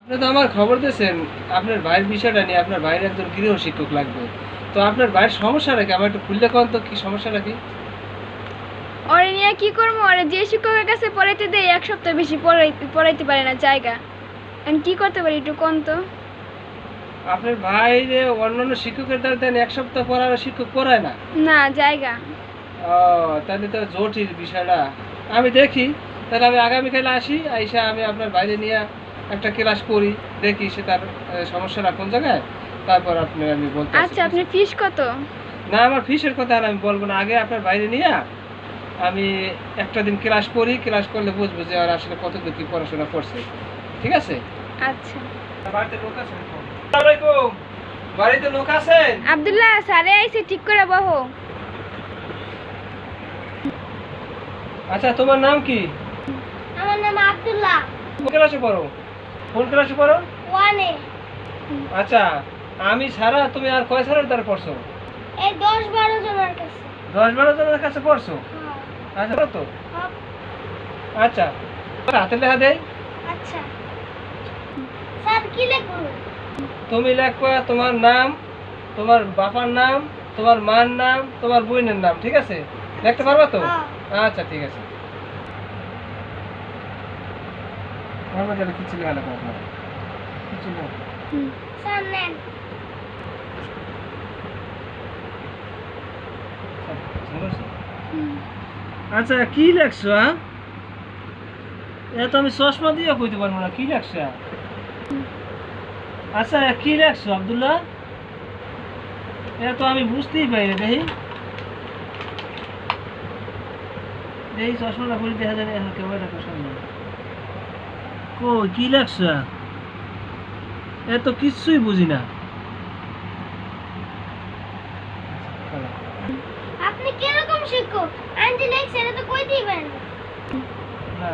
আপনি তো আমার খবর দিয়েছেন আপনার ভাইয়ের বিষয়টা নিয়ে, আপনার ভাইয়ের একজন গৃহ শিক্ষক লাগবে। তো আপনার ভাইয়ের সমস্যাটা কি আমার একটু খুললে কোন তো কি সমস্যাটা কি? ওরে নিয়ে কি করবো? ওরে যে শিক্ষকের কাছে পড়াইতে দেয় এক সপ্তাহ বেশি পড়াইতে পারে না জায়গা। আমি কি করতে পারি একটু কোন তো? আপনার ভাই যে অন্যান্য শিক্ষকের দ্বারা দেন এক সপ্তাহ পড়ার শিক্ষক পড়ায় না? না জায়গা। ও, তাহলে তো জটিল বিষয়টা। আমি দেখি, তাহলে আমি আগামীকাল আসি, আইসা আমি আপনার বাইরে নিয়ে একটা ক্লাস করি, দেখি সে তার সমস্যাটা কোন জায়গায়, তারপর আপনি আমি বলতে আচ্ছা, আপনার ফিস কত? না, আমার ফিসের কথা আর আমি বলবো না, আগে আপনার বাইরে নিয়ে আমি একটা দিন ক্লাস করি, ক্লাস করলে বুঝবো যে আর আসলে কতদূর কি পড়াশোনা করছে। ঠিক আছে? আচ্ছা। বাড়িতে লোক আছে? আসসালামু আলাইকুম। বাড়িতে লোক আছেন? আব্দুল্লাহ স্যারে আইছে, ঠিক করে বহো। আচ্ছা, তোমার নাম কি? আমার নাম আব্দুল্লাহ। কোন ক্লাসে পড়ো? কোন ক্লাসে পড়ো? 1 এ। আচ্ছা, আমি ছাড়া তুমি আর কয় স্যারের দ্বারা পড়ছো? এই 10-12 জনের কাছে। 10-12 জনের কাছে পড়ছো? আচ্ছা, তো আচ্ছা, হাতে লেখা দেই। আচ্ছা। স্যার কি লিখবো? তুমি লিখবা তোমার নাম, তোমার বাবার নাম, তোমার মার নাম, তোমার বোনের নাম। ঠিক আছে? লিখতে পারবা তো? আচ্ছা, ঠিক আছে। আমার গেলে কিছু লেখা লাগবে আপনার? কিছু না। স্যার নেন। আচ্ছা, কি লেখছো? এ তো আমি চশমা দিয়ে কইতে পারবো না, কি লেখছো? আচ্ছা, কি লেখছো আব্দুল্লাহ? এ তো আমি বুঝতেই পারি না। দেখি দেখি, চশমাটা পরে দেখা যায় এখন ক্যামেরাটা সামনে। কই, কি লেখছো? এ তো কিছুই বুঝি না। আপনি কিরকম শিক্ষক? আন্টি লেখছে, এটা তো কই দিবেন? না